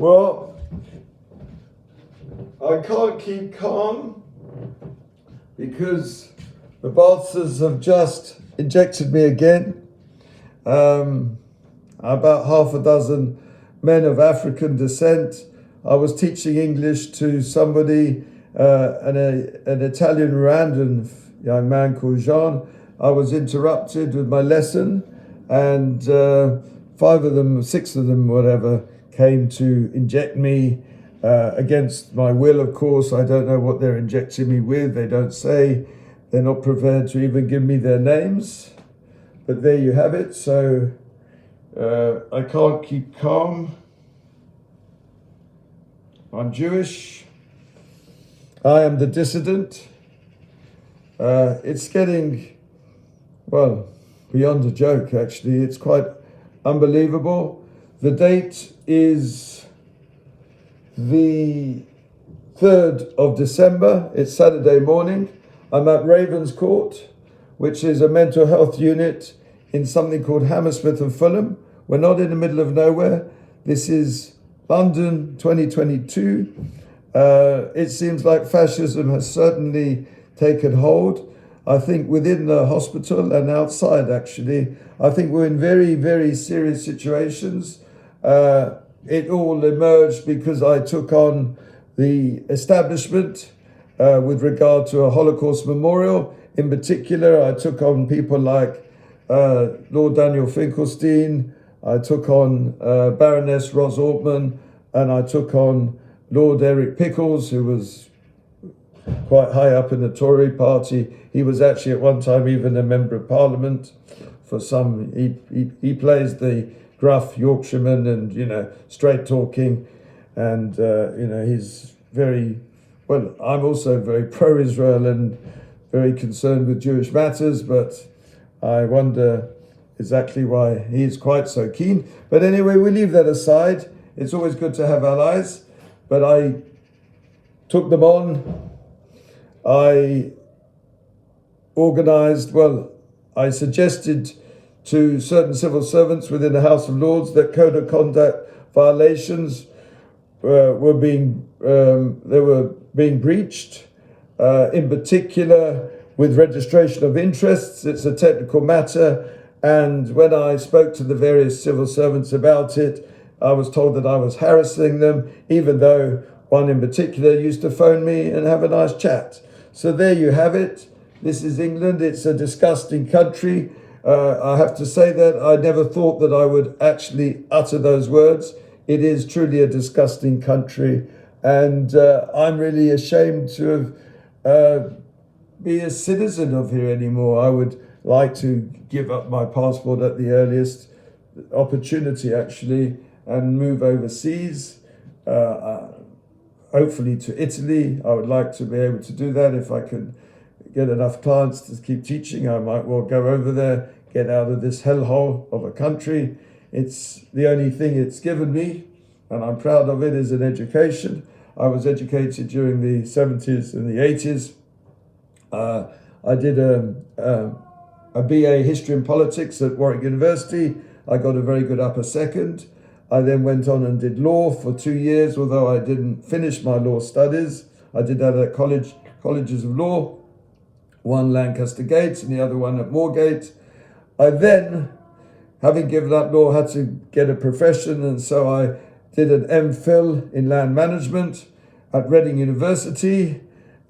Well, I can't keep calm because the Balthas have just injected me again. About half a dozen men of African descent. I was teaching English to somebody, an Italian Rwandan young man called Jean. I was interrupted with my lesson, and six of them, whatever, came to inject me against my will, of course. I don't know what they're injecting me with. They don't say. They're not prepared to even give me their names. But there you have it. So I can't keep calm. I'm Jewish. I am the dissident. It's getting, well, beyond a joke, actually. It's quite unbelievable. The date is the 3rd of December. It's Saturday morning. I'm at Ravenscourt, which is a mental health unit in something called Hammersmith and Fulham. We're not in the middle of nowhere. This is London 2022. It seems like fascism has certainly taken hold. I think within the hospital and outside, actually, I think we're in very, very serious situations. It all emerged because I took on the establishment with regard to a Holocaust memorial. In particular, I took on people like Lord Daniel Finkelstein, I took on Baroness Ros Ortman, and I took on Lord Eric Pickles, who was quite high up in the Tory party. He was actually at one time even a member of Parliament. For some, he plays the gruff Yorkshireman and, straight talking. And, he's very, well, I'm also very pro-Israel and very concerned with Jewish matters, but I wonder exactly why he is quite so keen. But anyway, we leave that aside. It's always good to have allies, but I took them on. I I suggested to certain civil servants within the House of Lords that code of conduct violations were being breached, in particular with registration of interests. It's a technical matter, and when I spoke to the various civil servants about it, I was told that I was harassing them, even though one in particular used to phone me and have a nice chat. So there you have it. This is England. It's a disgusting country. I have to say that I never thought that I would actually utter those words. It is truly a disgusting country, and I'm really ashamed to be a citizen of here anymore. I would like to give up my passport at the earliest opportunity, actually, and move overseas, hopefully to Italy. I would like to be able to do that if I could get enough clients to keep teaching. I might well go over there, get out of this hellhole of a country. It's the only thing it's given me, and I'm proud of it, is an education. I was educated during the 70s and the 80s. I did a BA History and Politics at Warwick University. I got a very good upper second. I then went on and did law for 2 years, although I didn't finish my law studies. I did that at colleges of law, one Lancaster Gate and the other one at Moorgate. I then, having given up law, had to get a profession, and so I did an MPhil in land management at Reading University,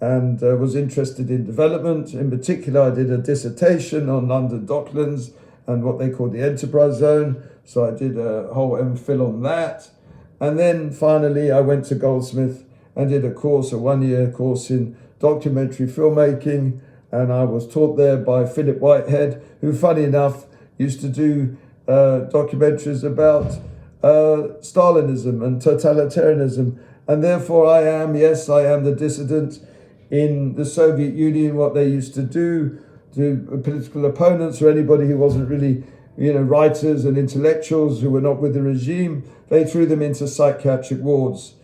and was interested in development. In particular, I did a dissertation on London Docklands and what they call the enterprise zone. So I did a whole MPhil on that. And then finally, I went to Goldsmith and did a 1-year course in documentary filmmaking. And I was taught there by Philip Whitehead, who, funny enough, used to do documentaries about Stalinism and totalitarianism. And therefore I am the dissident in the Soviet Union. What they used to do to political opponents or anybody who wasn't really, writers and intellectuals who were not with the regime, they threw them into psychiatric wards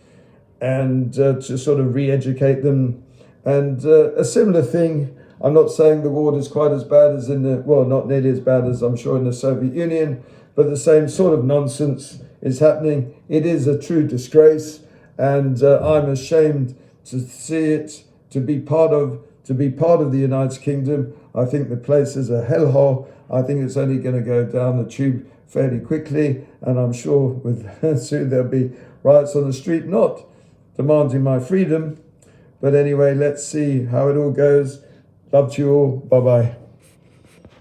and to sort of re-educate them. And a similar thing, I'm not saying the ward is quite as bad as not nearly as bad as I'm sure in the Soviet Union, but the same sort of nonsense is happening. It is a true disgrace, and I'm ashamed to see it, to be part of the United Kingdom. I think the place is a hellhole. I think it's only going to go down the tube fairly quickly, and I'm sure soon there'll be riots on the street, not demanding my freedom. But anyway, let's see how it all goes. Love to you all. Bye-bye.